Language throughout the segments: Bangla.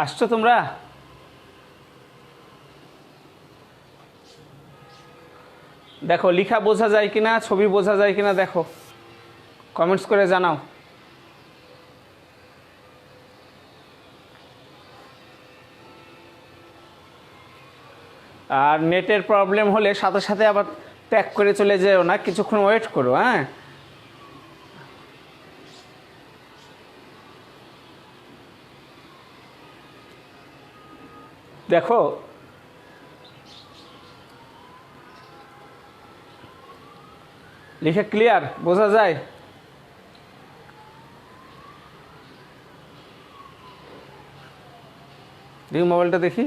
আসছো তোমরা? দেখো লেখা বোঝা যায় কিনা, ছবি বোঝা যায় কিনা দেখো, কমেন্টস করে জানাও। আর নেটের প্রবলেম হলে সাথে সাথে আবার ত্যাগ করে চলে যেও না, কিছুক্ষণ ওয়েট করো। হ্যাঁ, দেখো লিখে ক্লিয়ার বোঝা যায়? দেখি মোবাইলটা দেখি।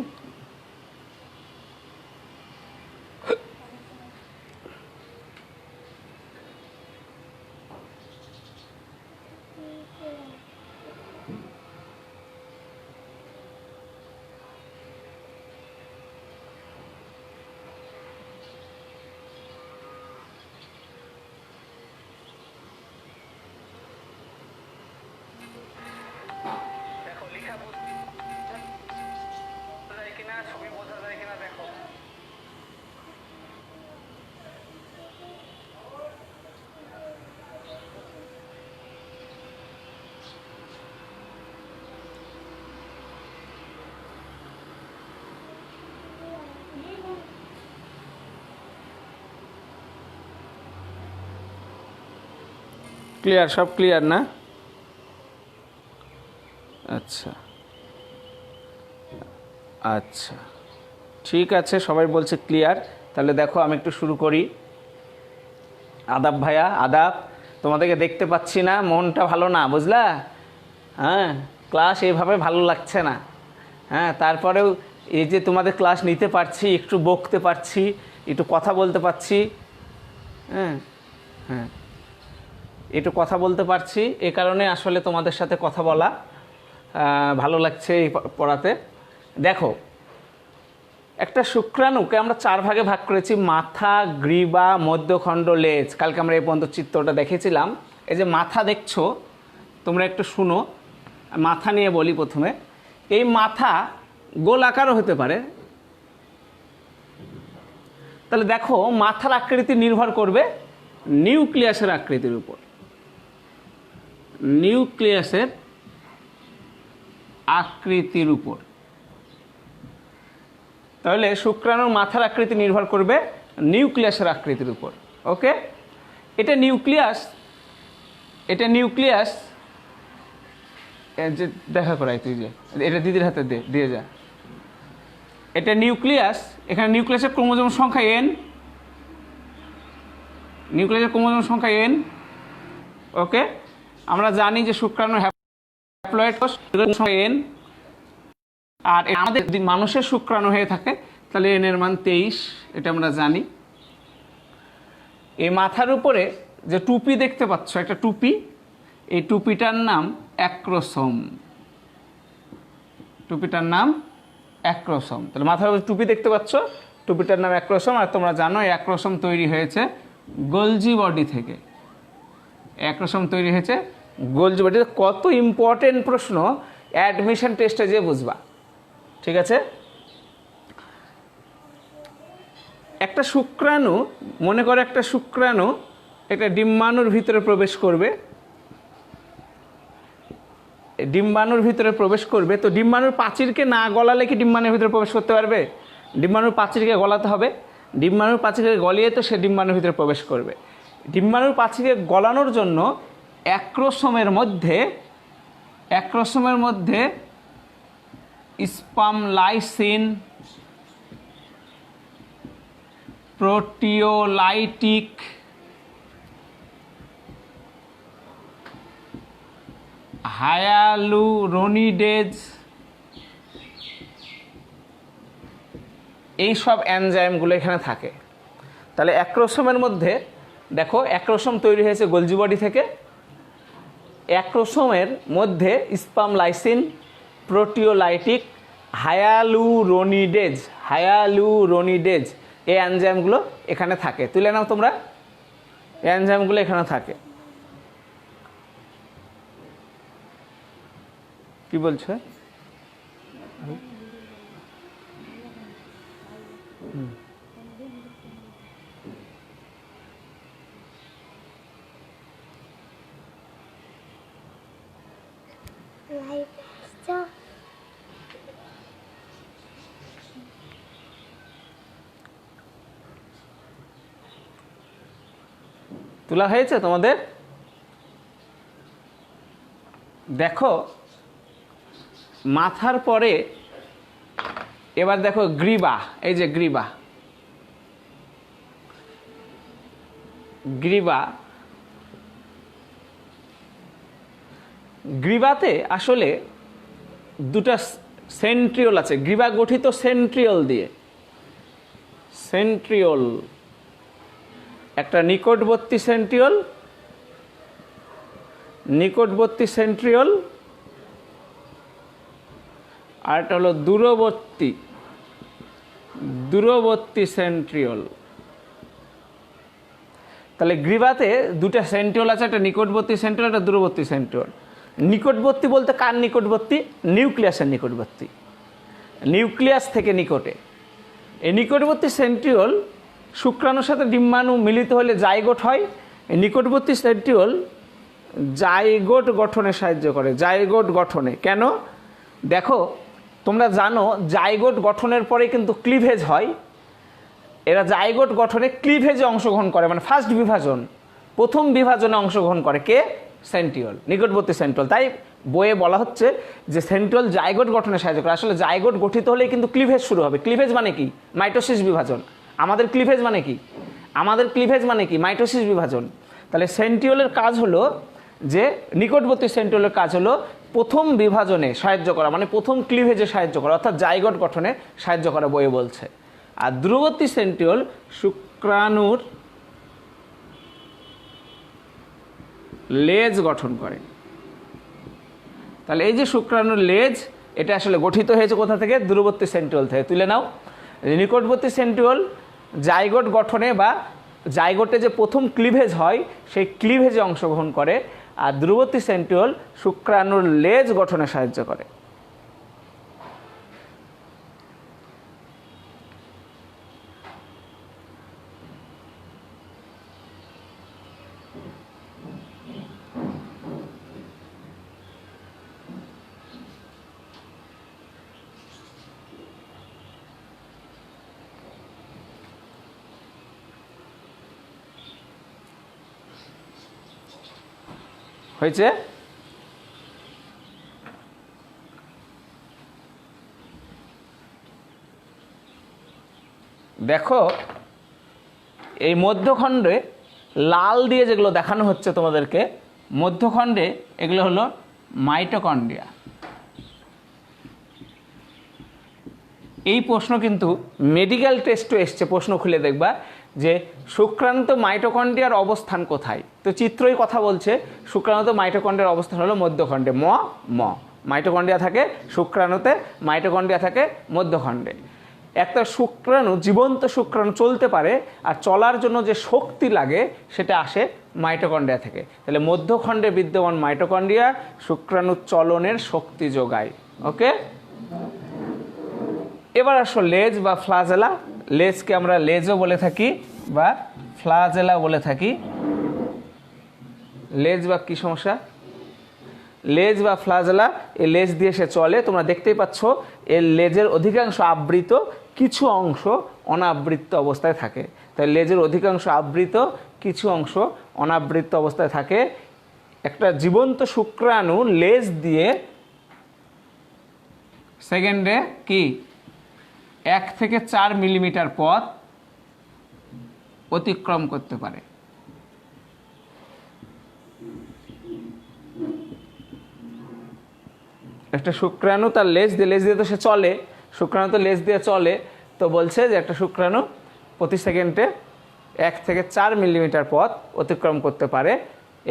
ক্লিয়ার, সব ক্লিয়ার না? আচ্ছা আচ্ছা, ঠিক আছে, সবাই বলছে ক্লিয়ার। তাহলে দেখো আমি একটু শুরু করি। আদাব ভাইয়া, আদাব। তোমাদেরকে দেখতে পাচ্ছি না, মনটা ভালো না, বুঝলা? হ্যাঁ, ক্লাস এইভাবে ভালো লাগছে না। হ্যাঁ, তারপরেও এই যে তোমাদের ক্লাস নিতে পারছি, একটু বকতে পারছি, একটু কথা বলতে পারছি। হ্যাঁ হ্যাঁ, একটু কথা বলতে পারছি, এ কারণে আসলে তোমাদের সাথে কথা বলা ভালো লাগছে এই পড়াতে। দেখো, একটা শুক্রাণুকে আমরা 4 ভাগে ভাগ করেছি: মাথা, গ্রীবা, মধ্যখণ্ড, লেজ। কালকে আমরা এই পর্যন্ত চিত্রটা দেখেছিলাম। এই যে মাথা দেখছো, তোমরা একটু শুনো, মাথা নিয়ে বলি প্রথমে। এই মাথা গোল আকারও হতে পারে। তাহলে দেখো, মাথার আকৃতি নির্ভর করবে নিউক্লিয়াসের আকৃতির উপর। নিউক্লিয়াসের আকৃতির উপর। তাহলে শুক্রাণুর মাথার আকৃতি নির্ভর করবে নিউক্লিয়াসের আকৃতির উপর। ওকে, এটা নিউক্লিয়াস, এটা নিউক্লিয়াস। যে দেখা করাই তুই, যে এটা দিদির হাতে দিয়ে যা। এটা নিউক্লিয়াস। এখানে নিউক্লিয়াসের ক্রোমোজোম সংখ্যা n, নিউক্লিয়াসের ক্রোমোজোম সংখ্যা n। ওকে, আমরা জানি যে শুক্রাণু হ্যাপ্লয়েড কোষ সংখ্যা n। আর আমাদের যদি মানুষের শুক্রাণু হয়ে থাকে তাহলে n এর মান 23, এটা আমরা জানি। এই মাথার উপরে যে টুপি দেখতে পাচ্ছ, একটা টুপি, এই টুপিটার নাম অ্যাক্রোসোম। টুপিটার নাম অ্যাক্রোসোম। তাহলে মাথার উপরে টুপি দেখতে পাচ্ছ, টুপিটার নাম অ্যাক্রোসোম। আর তোমরা জানো এই অ্যাক্রোসোম তৈরি হয়েছে গোলজি বডি থেকে। অ্যাক্রোসোম তৈরি হয়েছে গোলজি বডি। কত ইম্পর্টেন্ট প্রশ্ন, অ্যাডমিশন টেস্টে যে বুঝবা। ঠিক আছে, একটা শুক্রাণু, মনে করো একটা শুক্রাণু একটা ডিম্বাণুর ভিতরে প্রবেশ করবে। ডিম্বাণুর ভিতরে প্রবেশ করবে, তো ডিম্বাণুর প্রাচীরকে না গলালে কি ডিম্বাণুর ভিতরে প্রবেশ করতে পারবে? ডিম্বাণুর প্রাচীরকে গলাতে হবে। ডিম্বাণুর প্রাচীরকে গলিয়ে তো সে ডিম্বাণুর ভিতরে প্রবেশ করবে। ডিম্বাণুর প্রাচীরকে গলানোর জন্য অ্যাক্রোসোমের মধ্যে স্পাম লাইসিন, প্রোটিওলাইটিক, হায়ালুরোনিডেজ, এইসব এনজাইমগুলো এখানে থাকে। তাহলে অ্যাক্রোসোমের মধ্যে দেখো, অ্যাক্রোসোম তৈরি হয়েছে গোলজি বডি থেকে। অ্যাক্রোসোমের মধ্যে স্পাম লাইসিন, প্রোটিওলাইটিক, হায়ালুরোনিডেজ এই এনজাইমগুলো এখানে থাকে। তুলে নাও তোমরা, এই এনজাইমগুলো এখানে থাকে। কি বলছো? তোলা হয়েছে তোমাদের? দেখো মাথার পরে এবার দেখো গ্রীবা, এই যে গ্রীবা, গ্রীবা, গ্রীবাতে আসলে দুটা সেন্ট্রিওল আছে। গ্রীবা গঠিত সেন্ট্রিওল দিয়ে, সেন্ট্রিওল, একটা নিকটবর্তী সেন্ট্রিওল, নিকটবর্তী সেন্ট্রিওল, আর একটা হলো দূরবর্তী, দূরবর্তী সেন্ট্রিওল। তাহলে গ্রীবাতে দুটা সেন্ট্রিওল আছে, একটা নিকটবর্তী সেন্ট্রিওল, একটা দূরবর্তী সেন্ট্রিওল। নিকটবর্তী বলতে কার নিকটবর্তী? নিউক্লিয়াসের নিকটবর্তী, নিউক্লিয়াস থেকে নিকটে। এই নিকটবর্তী সেন্ট্রিওল শুক্রাণুর সাথে ডিম্বাণু মিলিত হলে জাইগোট হয়। এই নিকটবর্তী সেন্ট্রিওল জাইগোট গঠনে সাহায্য করে, জাইগোট গঠনে। কেন? দেখো তোমরা জানো জাইগোট গঠনের পরে কিন্তু ক্লিভেজ হয়। এরা জাইগোট গঠনে ক্লিভেজে অংশগ্রহণ করে, মানে ফার্স্ট বিভাজন, প্রথম বিভাজনে অংশগ্রহণ করে কে? সেন্ট্রিওল, নিকটবর্তী সেন্ট্রিওল। তাই বইয়ে বলা হচ্ছে যে সেন্ট্রিওল জাইগোট গঠনে সাহায্য করে। আসলে জাইগোট গঠিত হলেই কিন্তু ক্লিভেজ শুরু হবে। ক্লিভেজ মানে কি? মাইটোসিস বিভাজন। আমাদের ক্লিভেজ মানে কি? আমাদের ক্লিভেজ মানে কি? মাইটোসিস বিভাজন। তাহলে সেন্ট্রিওলের কাজ হলো যে, নিকটবর্তী সেন্ট্রিওলের কাজ হলো প্রথম বিভাজনে সাহায্য করা, মানে প্রথম ক্লিভেজে সাহায্য করা, অর্থাৎ জাইগোট গঠনে সাহায্য করা বইয়ে বলছে। আর দূরবর্তী সেন্ট্রিওল শুক্রাণুর লেজ গঠন করে। তাহলে এই যে শুক্রাণুর লেজ, এটা আসলে গঠিত হয়েছে কোথা থেকে? দূরবর্তী সেন্ট্রিওল থেকে। তুলে নাও। নিকটবর্তী সেন্ট্রিওল জাইগোট গঠনে বা জাইগোটে যে প্রথম ক্লিভেজ হয় সেই ক্লিভেজে অংশগ্রহণ করে, আর দূরবর্তী সেন্ট্রিওল শুক্রাণুর লেজ গঠনে সাহায্য করে। হয়েছে? দেখো এই মধ্যখণ্ডে লাল দিয়ে যেগুলো দেখানো হচ্ছে তোমাদেরকে, মধ্যখণ্ডে এগুলো হলো মাইটোকন্ড্রিয়া। এই প্রশ্ন কিন্তু মেডিকেল টেস্টও এসছে, প্রশ্ন খুলে দেখবা যে শুক্রাণুতে মাইটোকন্ড্রিয়ার অবস্থান কোথায়। তো চিত্রই কথা বলছে, শুক্রাণুতে মাইটোকন্ড্রিয়ার অবস্থান হলো মধ্যখণ্ডে। ম ম মাইটোকন্ড্রিয়া থাকে শুক্রাণুতে, মাইটোকন্ড্রিয়া থাকে মধ্যখণ্ডে। একটা শুক্রাণু, জীবন্ত শুক্রাণু চলতে পারে, আর চলার জন্য যে শক্তি লাগে সেটা আসে মাইটোকন্ড্রিয়া থেকে। তাহলে মধ্যখণ্ডে বিদ্যমান মাইটোকন্ড্রিয়া শুক্রাণুর চলনের শক্তি যোগায়। ওকে, এবার আসো লেজ বা ফ্লাজেলা। লেজকে আমরা লেজও বলে থাকি বা ফ্লাজেলা বলে থাকি। লেজ বা কি সমস্যা? লেজ বা ফ্লাজেলা, এই লেজ দিয়ে সে চলে। তোমরা দেখতেই পাচ্ছ এর লেজের অধিকাংশ আবৃত, কিছু অংশ অনাবৃত অবস্থায় থাকে। তাই লেজের অধিকাংশ আবৃত, কিছু অংশ অনাবৃত অবস্থায় থাকে। একটা জীবন্ত শুক্রাণু লেজ দিয়ে সেকেন্ডে কি 1 থেকে 4 মিলিমিটার পথ অতিক্রম করতে পারে। একটা শুক্রাণু তার লেজ দিয়ে তো সে চলে, শুক্রাণু তো লেজ দিয়ে চলে। তো বলছে যে একটা শুক্রাণু প্রতি সেকেন্ডে 1 থেকে 4 মিলিমিটার পথ অতিক্রম করতে পারে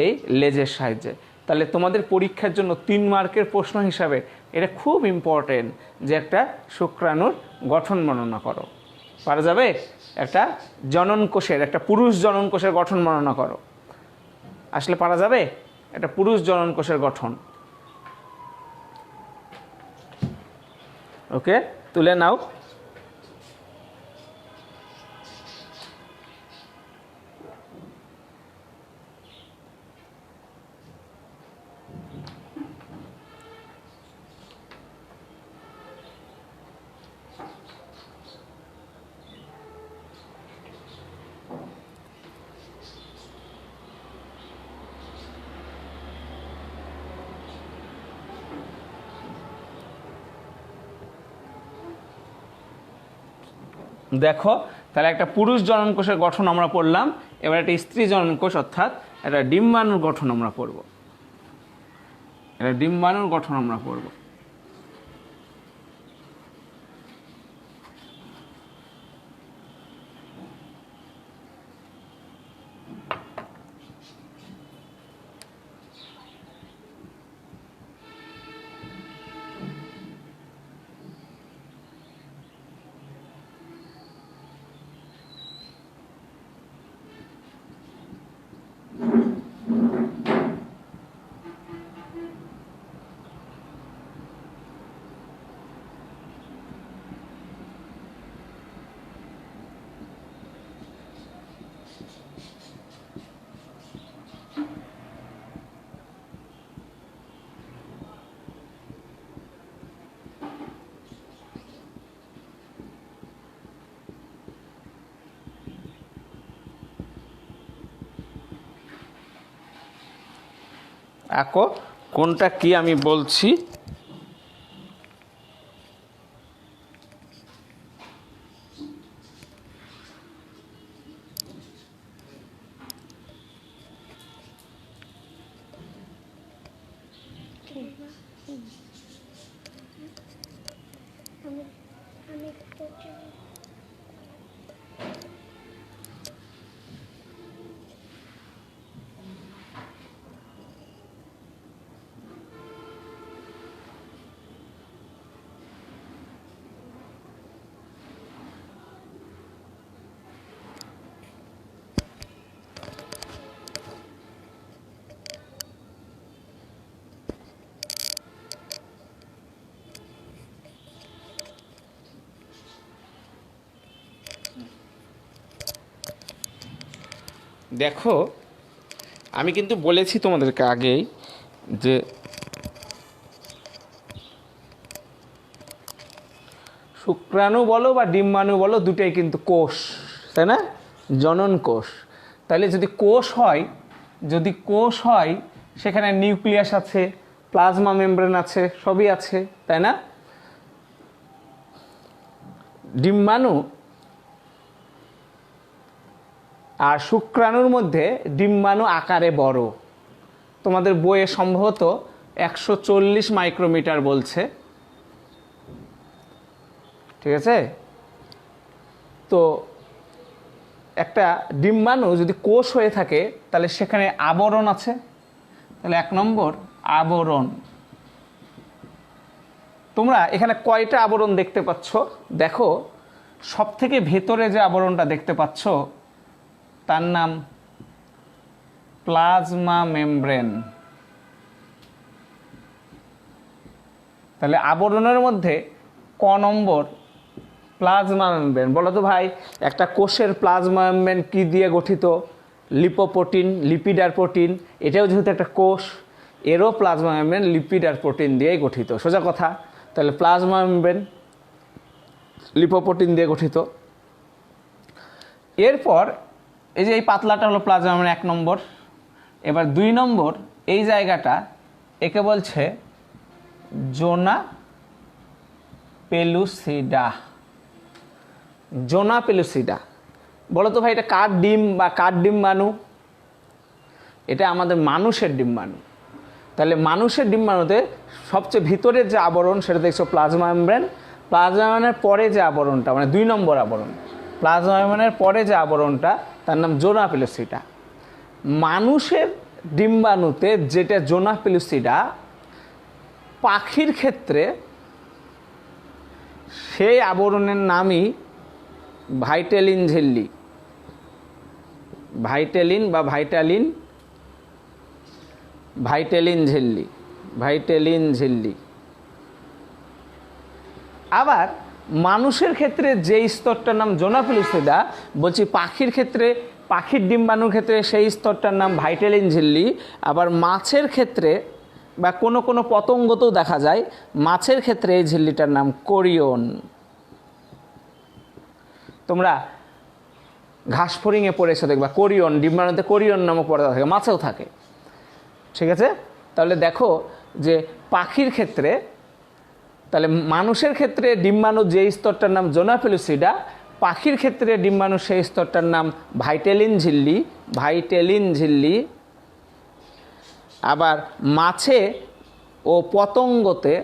এই লেজের সাহায্যে। তাহলে তোমাদের পরীক্ষার জন্য 3 মার্কের প্রশ্ন হিসাবে এটা খুব ইম্পর্টেন্ট যে একটা শুক্রাণুর গঠন বর্ণনা করো। পারা যাবে? একটা জনন কোষের, একটা পুরুষ জনন কোষের গঠন বর্ণনা করো। আসলে পারা যাবে? একটা পুরুষ জনন কোষের গঠন। ওকে, তুলে নাও। দেখো, তাহলে একটা পুরুষ জননকোষের গঠন আমরা পড়লাম, এবার একটা স্ত্রী জননকোষ অর্থাৎ একটা ডিম্বাণুর গঠন আমরা পড়ব। এটা ডিম্বাণুর গঠন আমরা পড়ব। আঁকো, কোনটা কি আমি বলছি। দেখো, আমি কিন্তু বলেছি তোমাদেরকে আগেই যে শুক্রাণু বলো বা ডিম্বাণু বলো, দুটোই কিন্তু কোষ, তাই না? জনন কোষ। তাহলে যদি কোষ হয় সেখানে নিউক্লিয়াস আছে, প্লাজমা মেমব্রেন আছে, সবই আছে, তাই না? ডিম্বাণু আর শুক্রাণুর মধ্যে ডিম্বাণু আকারে বড়। তোমাদের বইয়ে সম্ভবত 140 মাইক্রোমিটার বলছে, ঠিক আছে? তো একটা ডিম্বাণু যদি কোষ হয়ে থাকে তাহলে সেখানে আবরণ আছে। তাহলে 1 নম্বর আবরণ। তোমরা এখানে কয়টা আবরণ দেখতে পাচ্ছ? দেখো, সব থেকে ভেতরে যে আবরণটা দেখতে পাচ্ছ তার নাম প্লাজমা মেমব্রেন। তাহলে আবরণের মধ্যে ক নম্বর? Plasma membrane. বলো তো ভাই, একটা কোষের প্লাজমা মেমব্রেন কি দিয়ে গঠিত? লিপোপ্রোটিন, লিপিড আর প্রোটিন। এটাও যেহেতু একটা কোষ, এরও প্লাজমা মেমব্রেন লিপিড আর প্রোটিন দিয়েই গঠিত, সোজা কথা। তাহলে প্লাজমা মেমব্রেন লিপোপ্রোটিন দিয়ে গঠিত। এরপর এই যে এই পাতলাটা হলো প্লাজমা মেমব্রেন 1 নম্বর। এবার 2 নম্বর এই জায়গাটা, একে বলছে জোনা পেলুসিডা। জোনা পেলুসিডা। বলো তো ভাই, এটা কার ডিম বা কার ডিম্বাণু? এটা আমাদের মানুষের ডিম্বাণু। তাহলে মানুষের ডিম্বাণুতে সবচেয়ে ভিতরের যে আবরণ সেটা দেখছো প্লাজমা মেমব্রেন। প্লাজমা মেমব্রেনের পরে যে আবরণটা, মানে 2 নম্বর আবরণ, প্লাজমা মেমব্রেনের পরে যে আবরণটা তার নাম জোনা পেলুসিডা। মানুষের ডিম্বাণুতে যেটা জোনা পেলুসিডা, পাখির ক্ষেত্রে সেই আবরণের নামই ভাইটেলিন ঝিল্লি। ভাইটেলিন বা ভাইটালিন, ভাইটেলিন ঝিল্লি, ভাইটেলিন ঝিল্লি। আবার মানুষের ক্ষেত্রে যে স্তরটার নাম জোনা পেলুসিডা, বলছি পাখির ক্ষেত্রে, পাখির ডিম্বাণুর ক্ষেত্রে সেই স্তরটার নাম ভাইটেলিন ঝিল্লি। আবার মাছের ক্ষেত্রে বা কোনো কোনো পতঙ্গতেও দেখা যায়, মাছের ক্ষেত্রে এই ঝিল্লিটার নাম কোরিয়ন। তোমরা ঘাস ফড়িংয়ে পড়েছো দেখবা কোরিয়ন, ডিম্বাণুতে কোরিয়ন নামক পর্দা থাকে, মাছেও থাকে। ঠিক আছে, তাহলে দেখো যে পাখির ক্ষেত্রে, তাহলে মানুষের ক্ষেত্রে ডিম্বাণুর যে স্তরটার নাম জোনা পেলুসিডা, পাখির ক্ষেত্রে ডিম্বাণুর সেই স্তরটার নাম ভাইটেলিন ঝিল্লি, ভাইটেলিন ঝিল্লি। আবার মাছে ও পতঙ্গতে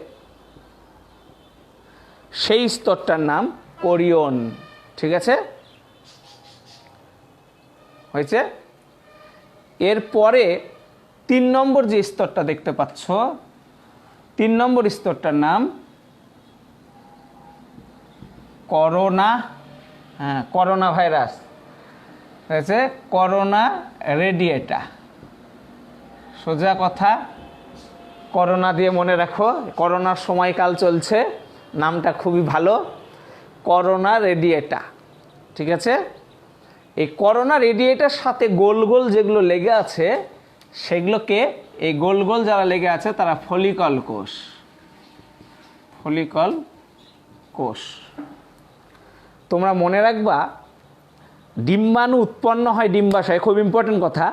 সেই স্তরটার নাম কোরিয়ন। ঠিক আছে, হয়েছে। এরপরে 3 নম্বর যে স্তরটা দেখতে পাচ্ছ, 3 নম্বর স্তরটার নাম করোনা, করোনা ভাইরাস, হয়েছে করোনা রেডিয়েটা। সোজা কথা, করোনা দিয়ে মনে রাখো, করোনার সময়কাল চলছে, নামটা খুবই ভালো, করোনা রেডিয়েটা। ঠিক আছে, এই করোনা রেডিয়েটার সাথে গোল গোল যেগুলো লেগে আছে সেগুলোকে, এই গোল গোল যারা লেগে আছে তারা ফলিকল কোষ, ফলিকল কোষ। তোমরা মনে রাখবা ডিম্বাণু উৎপন্ন হয় ডিম্বাশয়ে, খুব ইম্পর্টেন্ট কথা,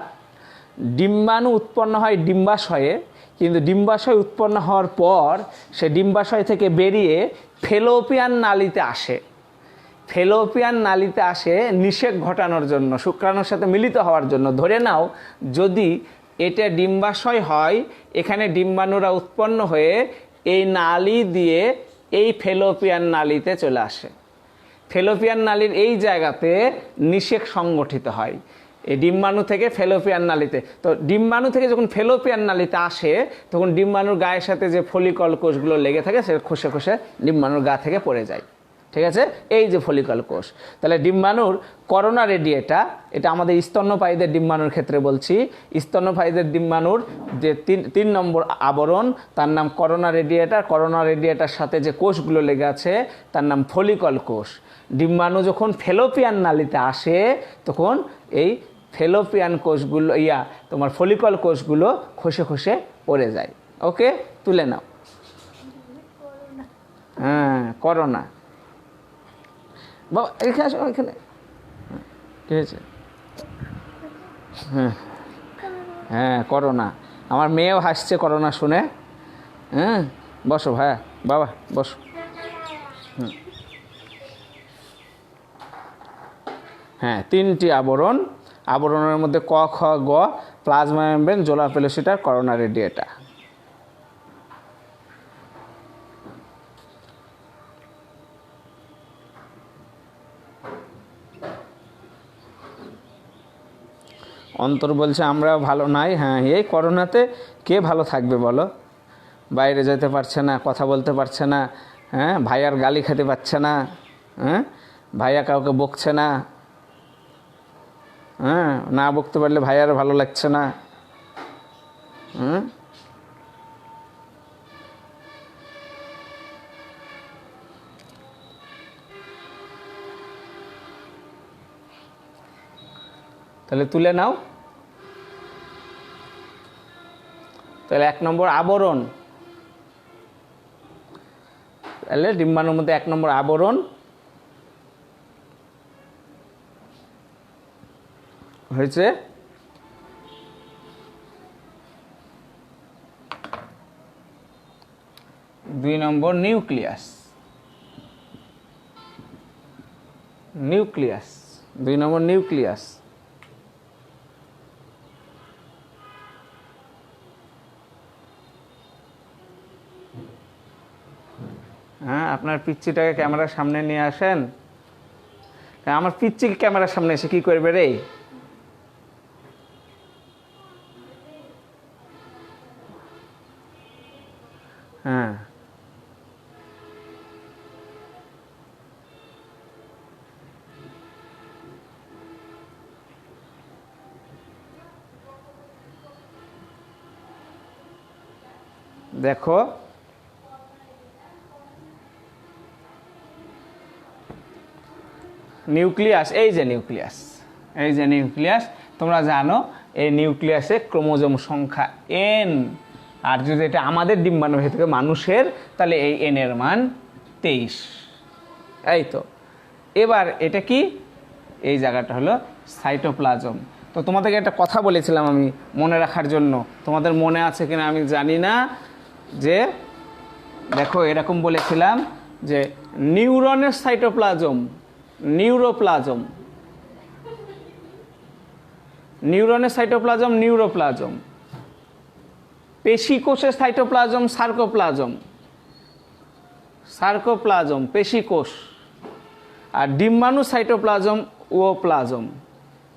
ডিম্বাণু উৎপন্ন হয় ডিম্বাশয়ে, কিন্তু ডিম্বাশয় উৎপন্ন হওয়ার পর সে ডিম্বাশয় থেকে বেরিয়ে ফেলোপিয়ান নালীতে আসে। ফেলোপিয়ান নালীতে আসে নিষেক ঘটানোর জন্য, শুক্রাণুর সাথে মিলিত হওয়ার জন্য। ধরে নাও যদি এটা ডিম্বাশয় হয়, এখানে ডিম্বাণুরা উৎপন্ন হয়ে এই নালী দিয়ে এই ফেলোপিয়ান নালীতে চলে আসে। ফেলোপিয়ান নালীর এই জায়গাতে নিষেক সংগঠিত হয় এই ডিম্বাণু থেকে ফেলোপিয়ান নালীতে। তো ডিম্বাণু থেকে যখন ফেলোপিয়ান নালীতে আসে তখন ডিম্বাণুর গায়ের সাথে যে ফলিকল কোষগুলো লেগে থাকে সে খসে খসে ডিম্বাণুর গা থেকে পড়ে যায়। ঠিক আছে, এই যে ফলিকল কোষ। তাহলে ডিম্বাণুর করোনা রেডিয়েটা, এটা আমাদের স্তন্যপায়ীদের ডিম্বাণুর ক্ষেত্রে বলছি। স্তন্যপায়ীদের ডিম্বাণুর যে 3 নম্বর আবরণ তার নাম করোনা রেডিয়েটার। করোনা রেডিয়েটার সাথে যে কোষগুলো লেগে আছে তার নাম ফলিকল কোষ। ডিম্বাণু যখন ফেলোপিয়ান নালীতে আসে তখন এই ফেলোপিয়ান কোষগুলো, তোমার ফলিকল কোষগুলো খসে খসে পড়ে যায়। ওকে, তুলে নাও। করোনা। বাবা এখানে আসো, এখানে কি হয়েছে? করোনা। আমার মেয়েও হাসছে করোনা শুনে। বসো ভাইয়া, বাবা বসো। হ্যাঁ, 3টি আবরণ, আবরণের মধ্যে ক, খ, গ, প্লাজমা মেমব্রেন, জোনা পেলুসিডা, করোনা রেডিয়েটা। অন্তর বলছে আমরা ভালো নাই। হ্যাঁ, এই করোনাতে কে ভালো থাকবে বলো? বাইরে যেতে পারছে না, কথা বলতে পারছে না, ভাইয়ার গালি খেতে পারছে না, ভাইয়া কাউকে বকছে না, না বকতে পারলে ভাইয়ার ভালো লাগছে না। তাহলে তুলে নাও। তাহলে 1 নম্বর আবরণ, তাহলে ডিম্বাণুর মধ্যে 1 নম্বর আবরণ হয়েছে দুই নম্বর নিউক্লিয়াস। নিউক্লিয়াস, 2 নম্বর নিউক্লিয়াস। আপনার পিচ্চিটাকে ক্যামেরার সামনে নিয়ে আসেন। আমার পিচ্চি ক্যামেরার সামনে এসে কি করবে রে? দেখো নিউক্লিয়াস, এই যে নিউক্লিয়াস, এই যে নিউক্লিয়াস। তোমরা জানো এই নিউক্লিয়াসে ক্রোমোজোম সংখ্যা এন, আর যদি এটা আমাদের ডিম্বাণু হয়ে থাকে মানুষের, তাহলে এই এন এর মান 23। এই তো, এবার এটা কি, এই জায়গাটা হলো সাইটোপ্লাজম। তো তোমাদেরকে একটা কথা বলেছিলাম আমি মনে রাখার জন্য, তোমাদের মনে আছে কিনা আমি জানি না, যে দেখো এরকম বলেছিলাম যে নিউরনের সাইটোপ্লাজম, নিউরোপ্লাজম, নিউরনের সাইটোপ্লাজম নিউরোপ্লাজম, পেশি কোষের সাইটোপ্লাজম সার্কোপ্লাজম, সার্কোপ্লাজম পেশি কোষ, আর ডিম্বাণু সাইটোপ্লাজম ওপ্লাজম।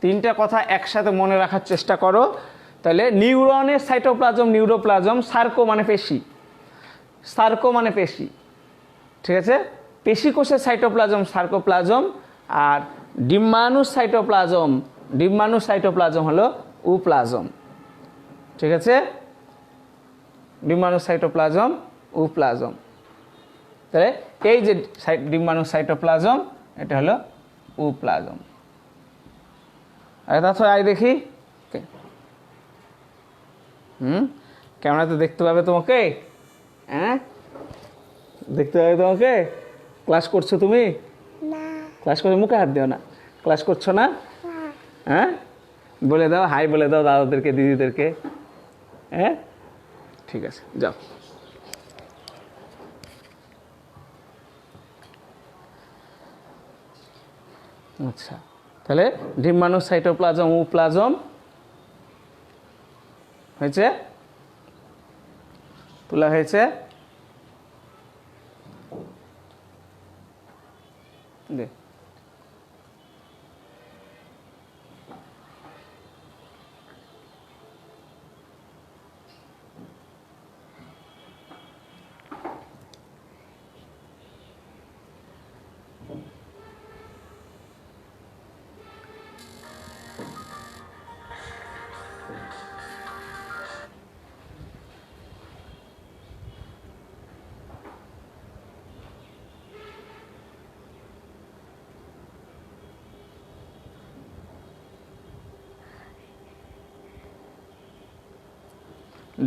তিনটা কথা একসাথে মনে রাখার চেষ্টা করো। তাহলে নিউরনের সাইটোপ্লাজম নিউরোপ্লাজম, সার্কো মানে পেশি, সার্কো মানে পেশি, ঠিক আছে, পেশি কোষের সাইটোপ্লাজম সার্কোপ্লাজম, আর ডিম্বাণু সাইটোপ্লাজম, ডিম্বাণু সাইটোপ্লাজম হলো উপ্লাজম, ঠিক আছে, ডিম্বাণু সাইটোপ্লাজম উপ্লাজম। তাহলে এই যে ডিম্বাণু সাইটোপ্লাজম, এটা হলো উপ্লাজম। আরে তাছাড়া আই দেখি, ক্যামেরাতে দেখতে পাবে তোমাকে, হ্যাঁ দেখতে পাবে তোমাকে। ক্লাস করছো তুমি? ক্লাস করছো, মুখে হাত দিও না, ক্লাস করছো না? হ্যাঁ বলে দাও, হাই বলে দাও দাদাদেরকে দিদিদেরকে। হ্যাঁ ঠিক আছে, যাও। আচ্ছা, তাহলে ডিম্বাণু সাইটোপ্লাজম উপ্লাজম হয়েছে, তোলা হয়েছে। দে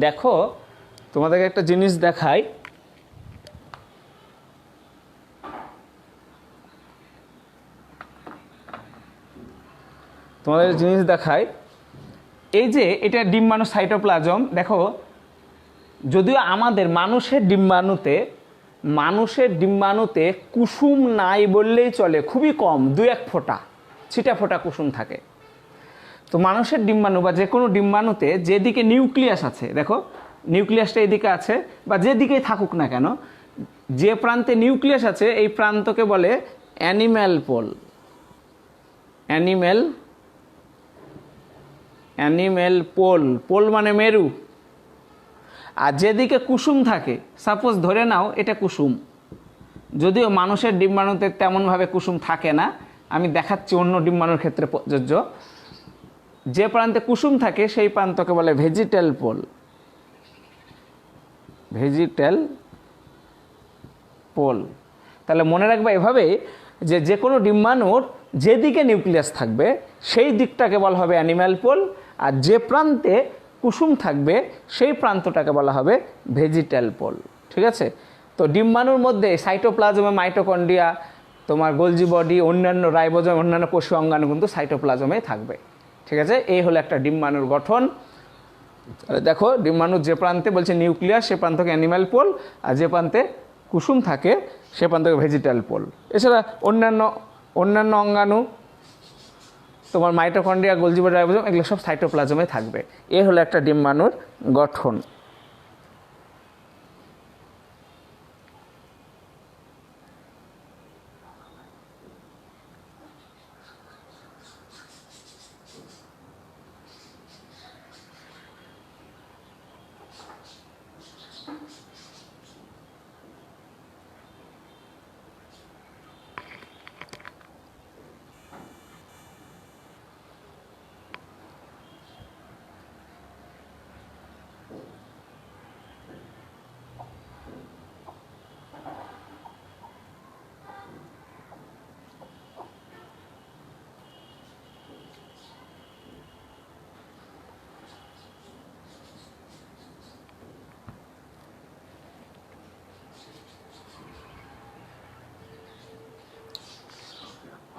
দেখো তোমাদেরকে একটা জিনিস দেখাই, তোমাদের জিনিস দেখাই, এই যে এটা ডিম্বাণু সাইটোপ্লাজম। দেখো যদিও আমাদের মানুষের ডিম্বাণুতে কুসুম নাই বললেই চলে, খুবই কম, 2-1 ফোঁটা ছিটা ফোঁটা কুসুম থাকে। তো মানুষের ডিম্বাণু বা যে কোনো ডিম্বাণুতে যেদিকে নিউক্লিয়াস আছে, দেখো নিউক্লিয়াসটা এদিকে আছে, বা যেদিকেই থাকুক না কেন, যে প্রান্তে নিউক্লিয়াস আছে এই প্রান্তকে বলে animal pole, animal pole, pole মানে মেরু। আর যেদিকে কুসুম থাকে, সাপোজ ধরে নাও এটা কুসুম, যদিও মানুষের ডিম্বাণুতে তেমনভাবে কুসুম থাকে না, আমি দেখাচ্ছি অন্য ডিম্বাণুর ক্ষেত্রে প্রযোজ্য। যে প্রান্তে কুসুম থাকে সেই প্রান্তকে বলে ভেজিটাল পোল, ভেজিটাল পোল। তাহলে মনে রাখবে এভাবে যে যে কোনো ডিম্বাণুর যেদিকে নিউক্লিয়াস থাকবে সেই দিকটাকে বলা হবে অ্যানিম্যাল পোল, আর যে প্রান্তে কুসুম থাকবে সেই প্রান্তটাকে বলা হবে ভেজিটাল পোল, ঠিক আছে। তো ডিম্বাণুর মধ্যে সাইটোপ্লাজমে মাইটোকন্ড্রিয়া, তোমার গোলজি বডি, অন্যান্য রাইবোজোম, অন্যান্য কোষীয় অঙ্গাণু কিন্তু সাইটোপ্লাজমে থাকবে, ঠিক আছে। এই হলো একটা ডিম্বাণুর গঠন। দেখো ডিম্বাণুর যে প্রান্তে বলছে নিউক্লিয়াস সে প্রান্তকে অ্যানিম্যাল পোল, আর যে প্রান্তে কুসুম থাকে সে প্রান্তকে ভেজিটাল পোল। এছাড়া অন্যান্য অঙ্গাণু, তোমার মাইটোকন্ড্রিয়া, গোলজি বডি, রাইবোজোম, এগুলো সব সাইটোপ্লাজমে থাকবে। এ হলো একটা ডিম্বাণুর গঠন।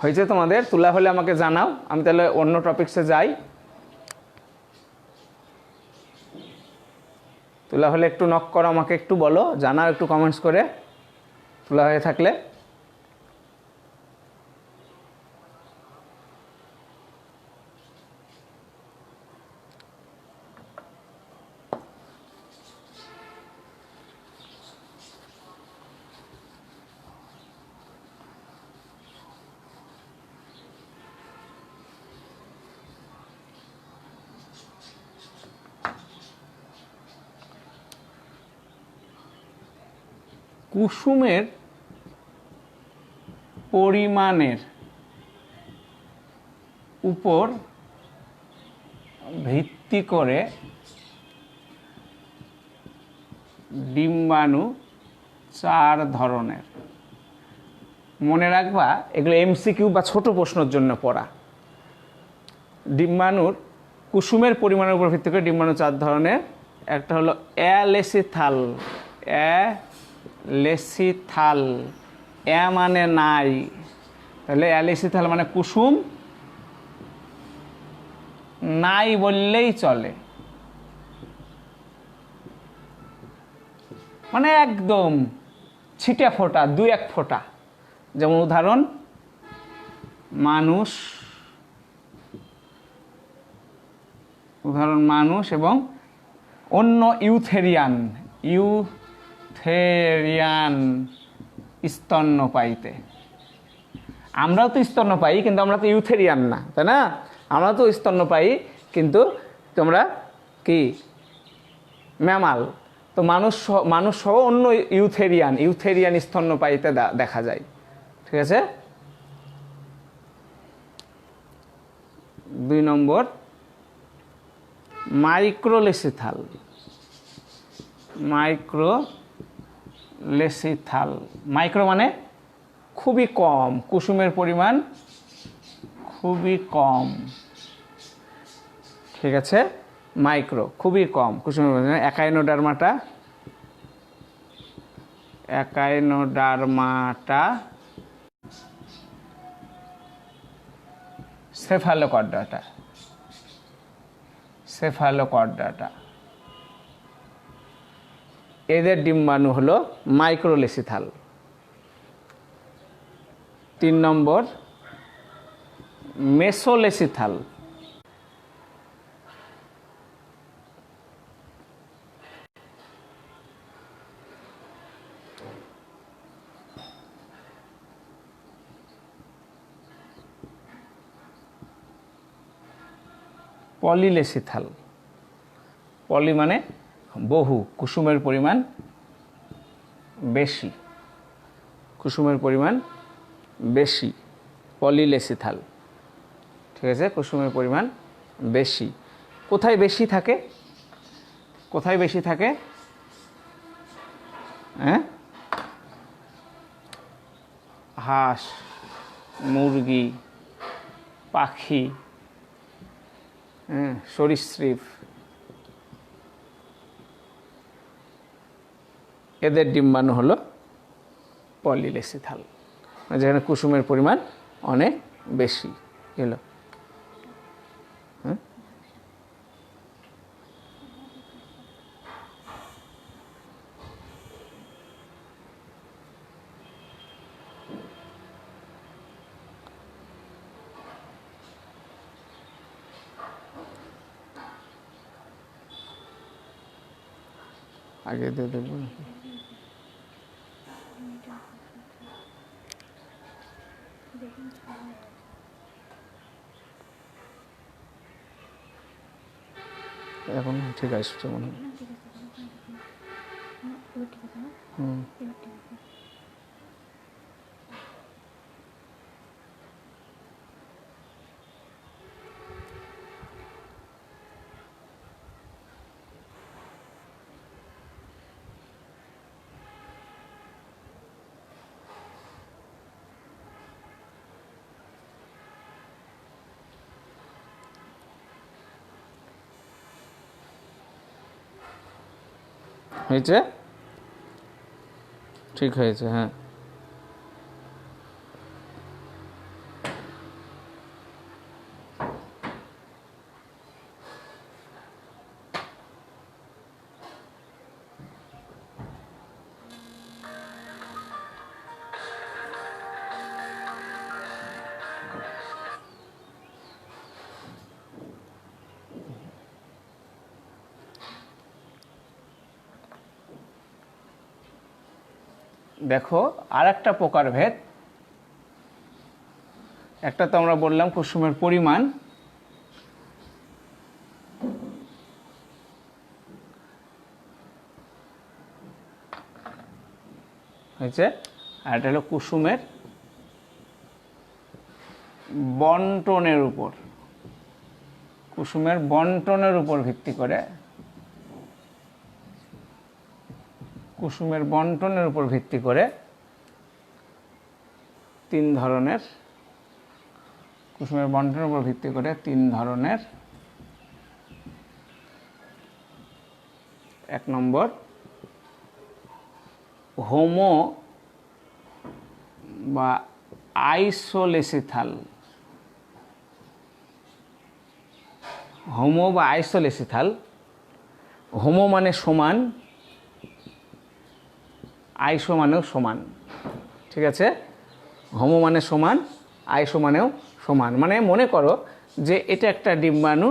হয়েছে তোমাদের? তুলা হলে আমাকে জানাও, আমি তাহলে অন্য টপিকসে যাই। তুলা হলে একটু নক করো, আমাকে একটু বলো, জানাও একটু কমেন্টস করে তুলা হয়ে থাকলে। কুসুমের পরিমাণের উপর ভিত্তি করে ডিম্বাণু 4 ধরনের। মনে রাখবা, এগুলো এমসিকিউ বা ছোট প্রশ্নের জন্য পড়া। ডিম্বাণুর কুসুমের পরিমাণের উপর ভিত্তি করে ডিম্বাণু 4 ধরনের। একটা হলো অ্যালেসিথাল। অ্যালেসিথাল, এ মানে নাই, তাহলে অ্যালেসিথাল মানে কুসুম নাই বললেই চলে, মানে একদম ছিটে ফোঁটা, 2-1 ফোঁটা। যেমন উদাহরণ, মানুষ, এবং অন্য ইউথেরিয়ান স্তন্যপায়ীতে। আমরাও তো স্তন্যপায়ী, কিন্তু আমরা তো ইউথেরিয়ান না, তাই না? আমরা তো স্তন্যপায়ী, কিন্তু তোমরা কি ম্যামাল। তো মানুষ সহ অন্য ইউথেরিয়ান স্তন্যপায়ীতে দেখা যায়। ঠিক আছে? 2 নম্বর, মাইক্রোলেসিথাল। মাইক্রো মানে খুবই কম, কুসুমের পরিমাণ খুবই কম। ঠিক আছে? মাইক্রো খুবই কম, কুসুমের পরিমাণ। একাইনোডার্মাটা সেফালোকর্ডাটা, এদের ডিম্বাণু হলো মাইক্রোলেসিথাল। 3 নম্বর, মেসোলেসিথাল। পলিলেসিথাল। পলি মানে বহু, কুসুমের পরিমাণ বেশি, পলিলেসিথাল। ঠিক আছে? কুসুমের পরিমাণ বেশি। কোথায় বেশি থাকে? হ্যাঁ, হাঁস, মুরগি, পাখি, সরীসৃপ, এদের ডিম্বাণু হলো পলিলেসিথাল, যেখানে কুসুমের পরিমাণ অনেক বেশি। এলো আগে দিয়ে দেখবো নাকি? এখন ঠিক আসছে মনে হয়। হয়েছে? ঠিক হয়েছে, হ্যাঁ। দেখো আর একটা প্রকারভেদ, একটা তো আমরা বললাম কুসুমের পরিমাণ, হয়েছে, আর এটা হলো কুসুমের বন্টনের উপর, কুসুমের বন্টনের উপর ভিত্তি করে, কুসুমের বন্টনের উপর ভিত্তি করে তিন ধরনের, কুসুমের বন্টনের উপর ভিত্তি করে তিন ধরনের। এক নম্বর হোমো বা আইসোলেসিথাল, হোমো বা আইসোলেসিথাল। হোমো মানে সমান, আইসো মানেও সমান, ঠিক আছে? হোমো মানে সমান, আইসো মানেও সমান। মানে মনে করো যে এটা একটা ডিম্বাণু,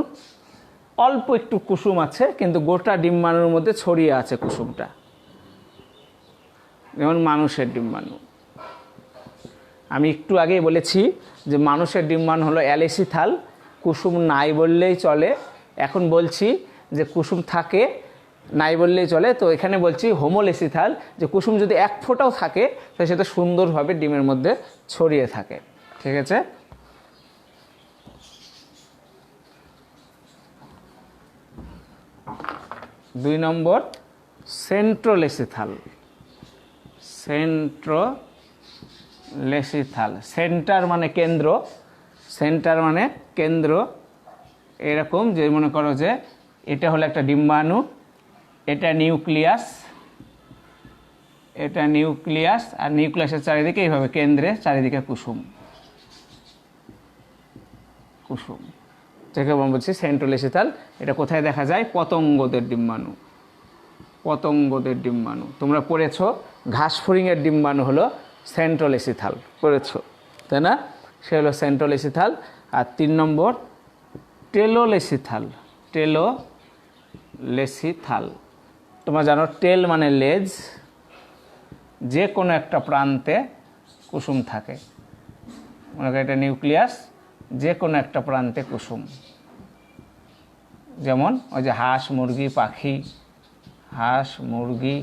অল্প একটু কুসুম আছে কিন্তু গোটা ডিম্বাণুর মধ্যে ছড়িয়ে আছে কুসুমটা, যেমন মানুষের ডিম্বাণু। আমি একটু আগেই বলেছি যে মানুষের ডিম্বাণু হলো অ্যালেসিথাল, কুসুম নাই বললেই চলে। এখন বলছি যে কুসুম থাকে, নাই বললেই চলে। তো এখানে বলছি হোমোলেসিথাল, যে কুসুম যদি এক ফোঁটাও থাকে তাহলে সেটা সুন্দরভাবে ডিমের মধ্যে ছড়িয়ে থাকে, ঠিক আছে? দুই নম্বর সেন্ট্রোলেসিথাল, সেন্ট্রোলেসিথাল, সেন্টার মানে কেন্দ্র, সেন্টার মানে কেন্দ্র। এরকম যে মনে করো যে এটা হলো একটা ডিম্বাণু, এটা নিউক্লিয়াস, এটা নিউক্লিয়াস, আর নিউক্লিয়াসের চারিদিকে এইভাবে কেন্দ্রে চারিদিকে কুসুম, কুসুম থেকে বলছি সেন্ট্রোলেসিথাল। এটা কোথায় দেখা যায়? পতঙ্গদের ডিম্বাণু, পতঙ্গদের ডিম্বাণু। তোমরা পড়েছো ঘাসফড়িংয়ের ডিম্বাণু হলো সেন্ট্রোলেসিথাল, পড়েছো তাই না? সে হলো সেন্ট্রোলেসিথাল। আর তিন নম্বর টেলোলেসিথাল, টেলোলেসিথাল। তোমরা জানো টেল মানে লেজ, যে কোনো একটা প্রান্তে কুসুম থাকে। মনে করো এটা নিউক্লিয়াস, যে কোনো একটা প্রান্তে কুসুম, যেমন ওই যে হাঁস, মুরগি, পাখি, হাঁস, মুরগি,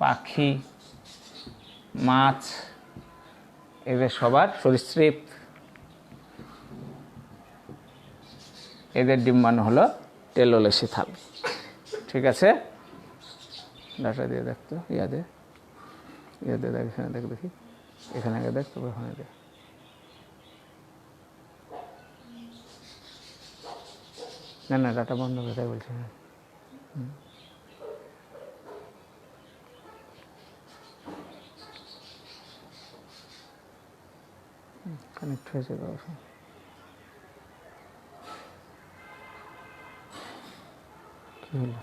পাখি, মাছ, এদের সবার, সরীসৃপ, এদের ডিম্বাণু হলো টেলোলেসিথাল, ঠিক আছে? ডাটা দিয়ে দেখতো, ইয়াদে দেখ, এখানে দেখ, দেখি এখানে আগে দেখ, তবে ওখানে দেখ। না না, ডাটা বন্ধ করে তাই বলছি। হ্যাঁ, কানেক্ট হয়েছে তো। কি হলো?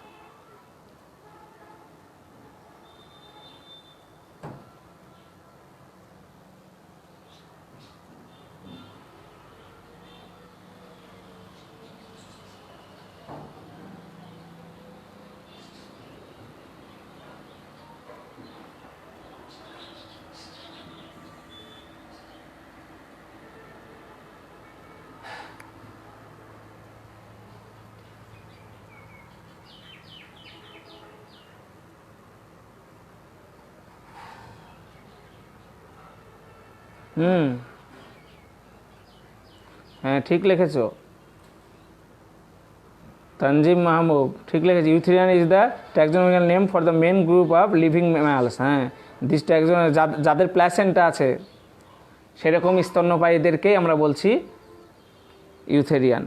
হ্যাঁ ঠিক লিখেছো, তানজিম মাহবুব ঠিক লিখেছে। Eutherian is the taxonomical name for the main group of living mammals. হ্যাঁ, দিস ট্যাক্সন, যাদের প্ল্যাসেন্টা আছে সেরকম স্তন্যপায়ীদেরকেই আমরা বলছি ইউথেরিয়ান।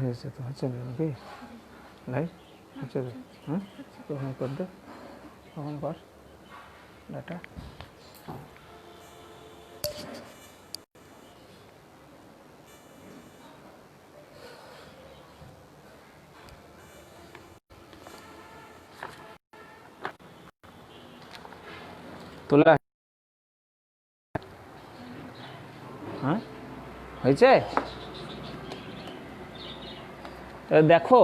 হয়েছে তো, হচ্ছে না নাকি ভাই? হচ্ছে, হ্যাঁ তখন কর দে, তখন কর ডাটা। তোলা হ্যাঁ হয়েছে? দেখো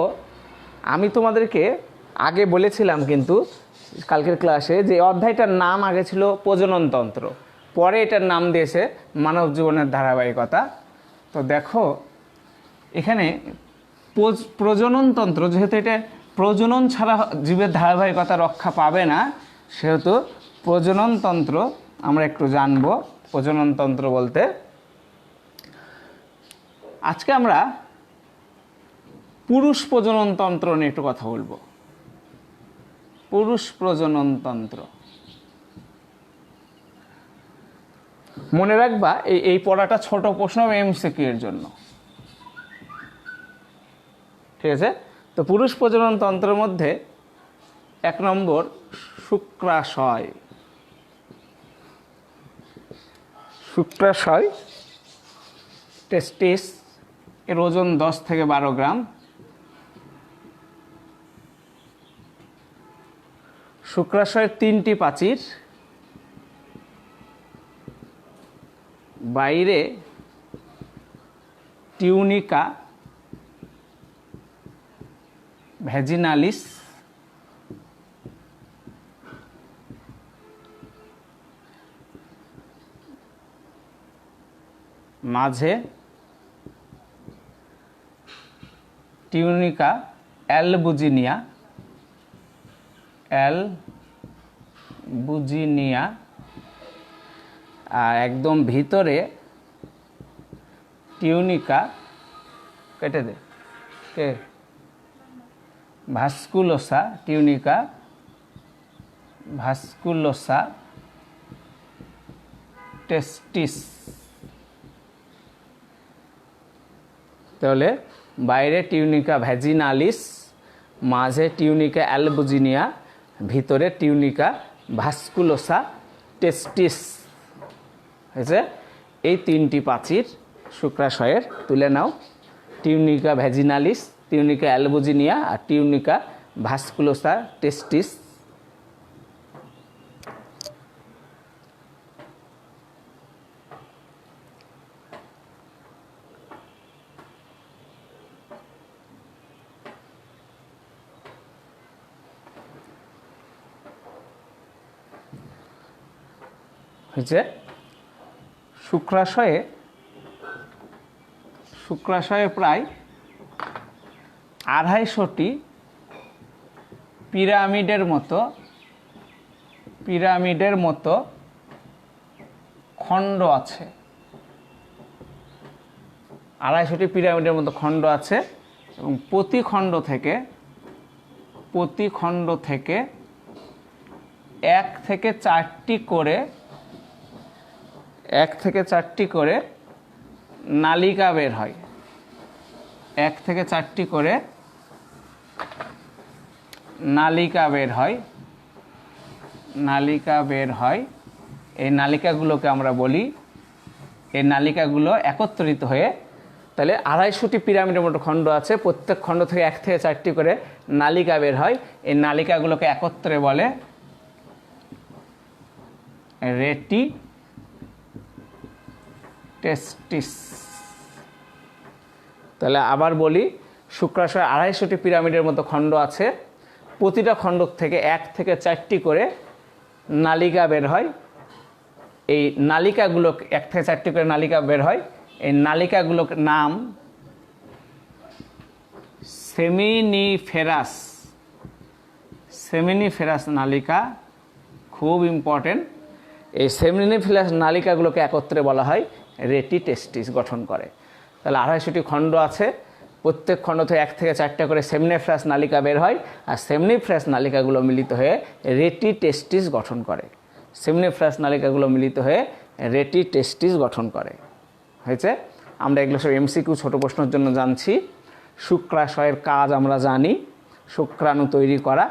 আমি তোমাদেরকে আগে বলেছিলাম কিন্তু কালকের ক্লাসে যে অধ্যায়টার নাম আগে ছিল প্রজননতন্ত্র, পরে এটার নাম দিয়েছে মানব জীবনের ধারাবাহিকতা। তো দেখো এখানে প্রজননতন্ত্র, যেহেতু এটা প্রজনন ছাড়া জীবের ধারাবাহিকতা রক্ষা পাবে না, সেহেতু প্রজননতন্ত্র আমরা একটু জানব। প্রজননতন্ত্র বলতে আজকে আমরা পুরুষ প্রজননতন্ত্র নিয়ে একটু কথা বলবো। পুরুষ প্রজননতন্ত্র মনে রাখবা, এই পড়াটা ছোট প্রশ্ন এমসিকিউ এর জন্য, ঠিক আছে? তো পুরুষ প্রজননতন্ত্রের মধ্যে 1 নম্বর শুক্রাশয়। শুক্রাশয় টেস্টিস, এর ওজন 10 থেকে 12 গ্রাম। শুক্রাশয়ের 3টি প্রাচীর, বাইরে টিউনিকা ভ্যাজিনালিস, মাঝে টিউনিকা অ্যালবুজিনিয়া, আর একদম ভিতরে টিউনিকা, কেটে দে কে, ভাস্কুলোসা, টিউনিকা ভাস্কুলোসা টেস্টিস। তাহলে বাইরে টিউনিকা ভ্যাজিনালিস, মাঝে টিউনিকা অ্যালবুজিনিয়া, ভিতরে টিউনিকা ভাস্কুলোসা টেস্টিস হয়েছে। এই 3টি প্রাচীর শুক্রাশয়ের তুলে নাও, টিউনিকা ভ্যাজিনালিস, টিউনিকা অ্যালবুজিনিয়া আর টিউনিকা ভাস্কুলোসা টেস্টিস। হয়েছে। শুক্রাশয়ে প্রায় 250টি পিরামিডের মতো খণ্ড আছে। 250টি পিরামিডের মতো খণ্ড আছে এবং প্রতি খণ্ড থেকে 1 থেকে 4টি করে নালিকা বের হয়। 1 থেকে 4টি করে নালিকা বের হয়। এই নালিকাগুলোকে আমরা বলি, এই নালিকাগুলো একত্রিত হয়ে, তাহলে 250টি পিরামিডের মতো খণ্ড আছে, প্রত্যেক খণ্ড থেকে 1 থেকে 4টি করে নালিকা বের হয়। এই নালিকাগুলোকে একত্রে বলে রেটি টেস্টিস। তাহলে আবার বলি, শুক্রাশয়ে 250টি পিরামিডের মতো খণ্ড আছে, প্রতিটা খণ্ড থেকে 1 থেকে 4টি করে নালিকা বের হয়। এই নালিকাগুলো 1 থেকে 4টি করে নালিকা বের হয়। এই নালিকাগুলোর নাম সেমিনিফেরাস নালিকা, খুব ইম্পর্টেন্ট। এই সেমিনিফেরাস নালিকাগুলোকে একত্রে বলা হয় রেটি টেস্টিস গঠন করে। তাহলে 250টি খণ্ড আছে, প্রত্যেক খণ্ড থেকে 1 থেকে 4টা করে সেমিনিফেরাস নালিকা বের হয়, আর সেমিনিফেরাস নালিকাগুলো মিলিত হয়ে রেটি টেস্টিস গঠন করে। সেমিনিফেরাস নালিকাগুলো মিলিত হয়ে রেটি টেস্টিস গঠন করে। হয়েছে? আমরা এগুলো সব এমসিকিউ ছোট প্রশ্নের জন্য জানছি। শুক্রাশয়ের কাজ আমরা জানি, শুক্রাণু তৈরি করা,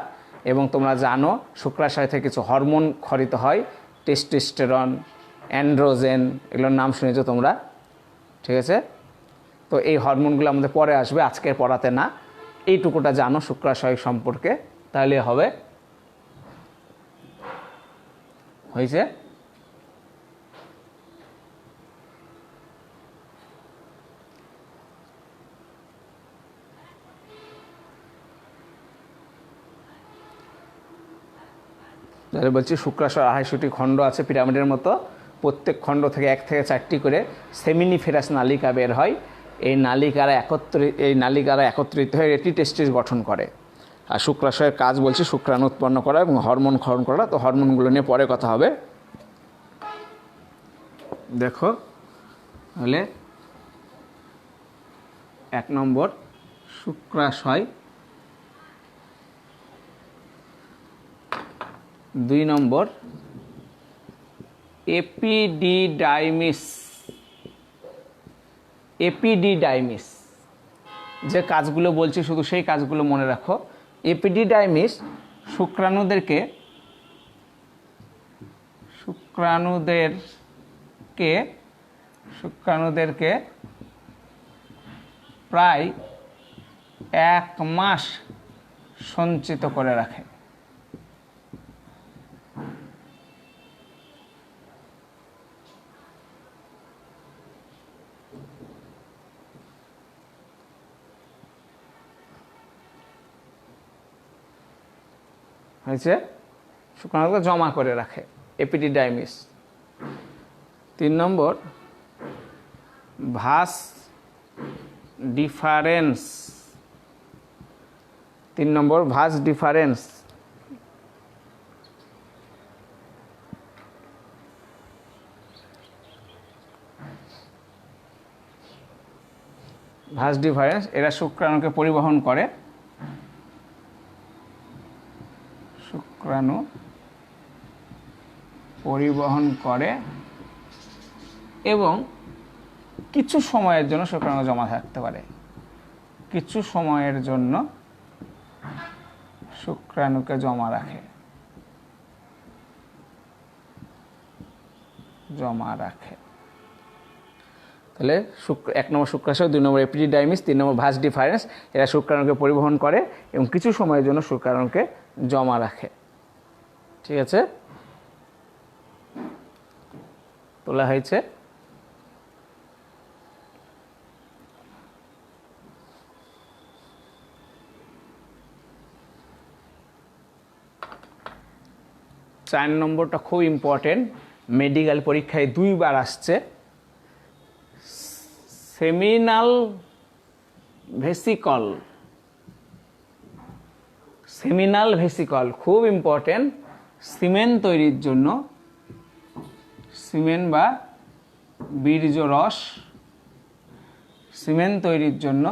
এবং তোমরা জানো শুক্রাশয় থেকে কিছু হরমোন ক্ষরিত হয়, টেস্টোস্টেরন, অ্যান্ড্রোজেন, এগুলোর নাম শুনেছো তোমরা, ঠিক আছে? তো এই হরমোনগুলো আমাদের পরে আসবে, আজকের পড়াতে না। এইটুকুটা জানো শুক্রাশয় সম্পর্কে, তাহলে হবে। হয়েছে? তাহলে বলছি শুক্রাশয় 250টি খণ্ড আছে পিরামিডের মতো, প্রত্যেক খণ্ড থেকে 1 থেকে 4টি করে সেমিনিফেরাস নালিকা বের হয়। এই নালিকারা একত্রিত হয়ে একটি টেস্টিস গঠন করে। আর শুক্রাশয়ের কাজ বলছি শুক্রাণু উৎপন্ন করা এবং হরমোন ক্ষরণ করা। তো হরমোনগুলো নিয়ে পরে কথা হবে। দেখো তাহলে 1 নম্বর শুক্রাশয়, 2 নম্বর এপিডিডাইমিস। এপিডিডাইমিস যে কাজগুলো বলছি শুধু সেই কাজগুলো মনে রাখো। এপিডিডাইমিস শুক্রাণুদেরকে প্রায় 1 মাস সঞ্চিত করে রাখে। হয়েছে? শুক্রাণুকে জমা করে রাখে, এপিডিডাইমিস। 3 নম্বর ভাস ডিফারেন্স। 3 নম্বর ভাস ডিফারেন্স। ভাস ডিফারেন্স এরা শুক্রাণুকে পরিবহন করে। শুক্রাণু পরিবহন করে এবং কিছু সময়ের জন্য শুক্রাণু জমা থাকতে পারে। কিছু সময়ের জন্য শুক্রাণুকে জমা রাখে। তাহলে 1 নম্বর শুক্রাশয়, 2 নম্বর এপিডিডাইমিস, 3 নম্বর ভাস ডিফারেন্স এরা শুক্রাণুকে পরিবহন করে এবং কিছু সময়ের জন্য শুক্রাণুকে জমা রাখে। ঠিক আছে? তোলা হয়েছে? চার নম্বরটা খুব ইম্পর্টেন্ট, মেডিকেল পরীক্ষায় 2 বার আসছে। সেমিনাল ভেসিকল খুব ইম্পর্টেন্ট সিমেন্ট তৈরির জন্য। সিমেন্ট বা বীর্য রস সিমেন্ট তৈরির জন্য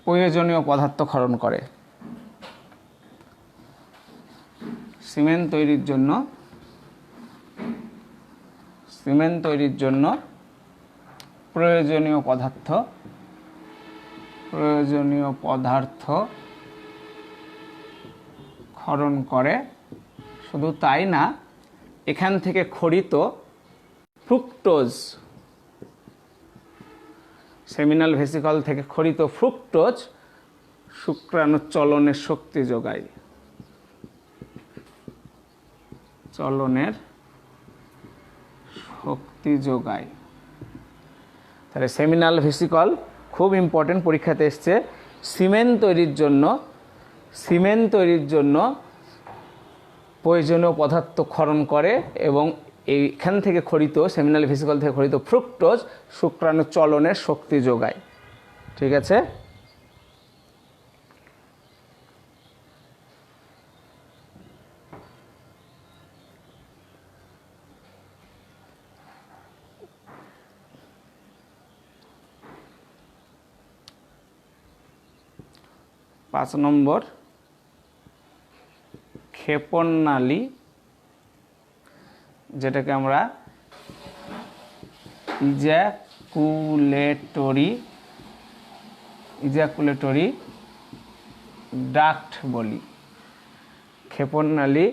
প্রয়োজনীয় পদার্থ ক্ষরণ করে। সিমেন্ট তৈরির জন্য প্রয়োজনীয় পদার্থ ক্ষরণ করে। শুধু তাই না, এখান থেকে খরিত ফ্রুক্টোজ, সেমিনাল ভেসিকল থেকে খরিত ফ্রুক্টোজ শুক্রাণুর চলনের শক্তি যোগায়। তাহলে সেমিনাল ভেসিকল খুব ইম্পর্টেন্ট, পরীক্ষাতে এসছে। সিমেন্ট তৈরির জন্য প্রয়োজনীয় পদার্থ ক্ষরণ করে এবং এইখান থেকে খরিত সেমিনাল ভেসিকল থেকে খরিত ফ্রুক্টোজ শুক্রাণু চলনের শক্তি যোগায়। ঠিক আছে? পাঁচ নম্বর ক্ষেপণনালী, যেটাকে আমরা ইজাকুলেটরি ডাক্ট বলি। ক্ষেপণনালী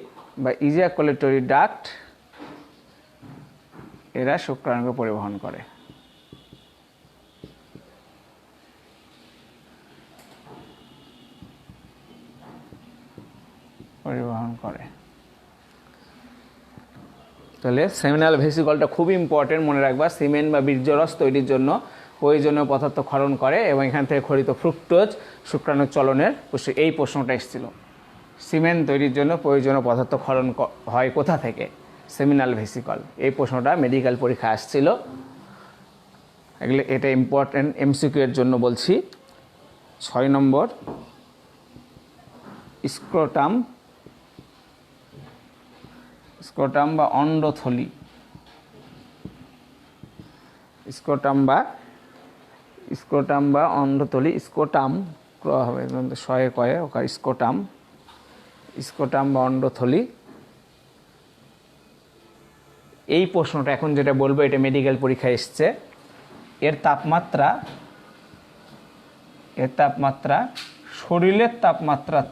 বা ইজাকুলেটরি ডাক্ট এরা শুক্রাণুকে পরিবহন করে। পরিবহন ক্ষরণ করে। তাহলে সেমিনাল ভেসিকলটা খুব ইম্পর্টেন্ট, মনে রাখবা। সিমেন্ট বা বীর্যরস তৈরির জন্য প্রয়োজনীয় পদার্থ ক্ষরণ করে এবং এখান থেকে খরিত ফ্রুক্টোজ শুক্রাণুর চলনের এই প্রশ্নটা এসেছিল। সিমেন্ট তৈরির জন্য প্রয়োজনীয় পদার্থ ক্ষরণ হয় কোথা থেকে? Seminal vesicle. এই প্রশ্নটা মেডিকেল পরীক্ষা আসছিল। এগুলো এটা ইম্পর্টেন্ট এমসিকিউ এর জন্য বলছি। 6 নম্বর, স্ক্রোটাম বা অন্ডথলি। স্ক্রোটাম বা অন্ডথলি। স্ক্রোটাম হবে শয়ে কয়ে ওখানে স্ক্রোটাম বা অন্ডথলি। এই প্রশ্নটা এখন যেটা বলবো এটা মেডিকেল পরীক্ষায় এসছে। এর তাপমাত্রা শরীরের তাপমাত্রার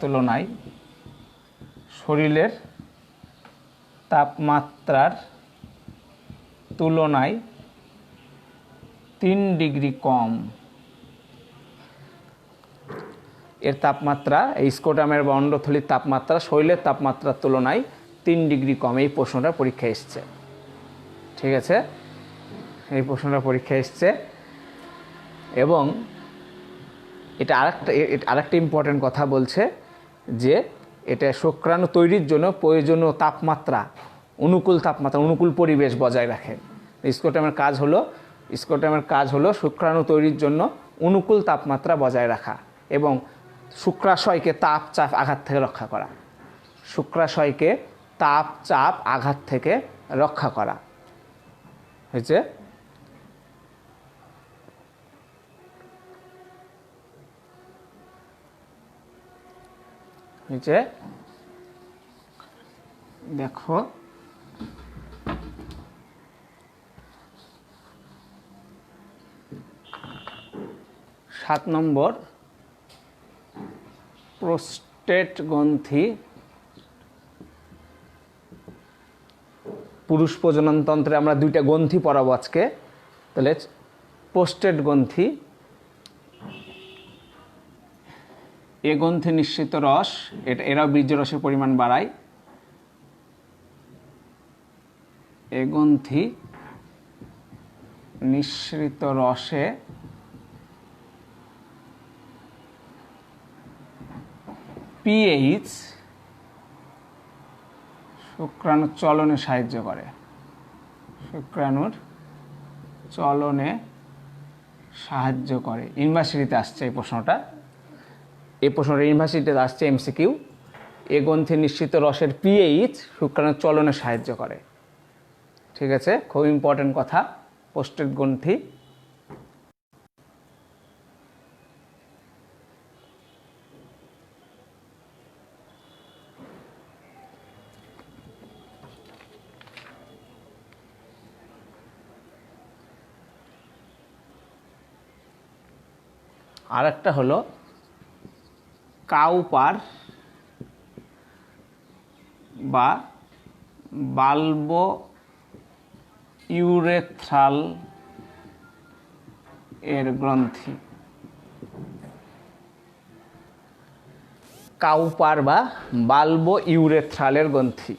তুলনায় 3 ডিগ্রি কম। এর তাপমাত্রা, এই স্ক্রোটামের বা অন্ডথলির তাপমাত্রা শরীরের তাপমাত্রার তুলনায় 3 ডিগ্রি কম। এই প্রশ্নটা পরীক্ষায় এসছে। ঠিক আছে, এই প্রশ্নটা পরীক্ষায় এসছে। এবং এটা আরেকটা ইম্পর্টেন্ট কথা বলছে যে এটা শুক্রাণু তৈরির জন্য প্রয়োজনীয় তাপমাত্রা, অনুকূল পরিবেশ বজায় রাখে। স্ক্রোটামের কাজ হলো শুক্রাণু তৈরির জন্য অনুকূল তাপমাত্রা বজায় রাখা এবং শুক্রাশয়কে তাপ চাপ আঘাত থেকে রক্ষা করা। শুক্রাশয়কে তাপ চাপ আঘাত থেকে রক্ষা করা হয়েছে। দেখো 7 নম্বর, প্রোস্টেট গ্রন্থি। পুরুষ প্রজননতন্ত্রে আমরা 2টা গ্রন্থি পড়াবো আজকে। তাহলে প্রোস্টেট গ্রন্থি, এ গ্রন্থি নিঃসৃত রস, এরাও বীর্যরসের পরিমাণ বাড়ায়। এ গ্রন্থি নিঃসৃত রসে পিএইচ শুক্রাণুর চলনে সাহায্য করে। ইউনিভার্সিটিতে আসছে এই প্রশ্নটা। ইউনিভার্সিটিতে আসছে এমসিকিউ। এ গ্রন্থি নিঃসৃত রসের পিএইচ শুক্রাণুর চলনে সাহায্য করে। ঠিক আছে, খুব ইম্পর্টেন্ট কথা। প্রোস্টেট গ্রন্থি। আরেকটা হলো কাউপার বা বাল্বো ইউরেথ্রাল এর গ্রন্থি। কাউপার বা বাল্বো ইউরেথ্রালের গ্রন্থি।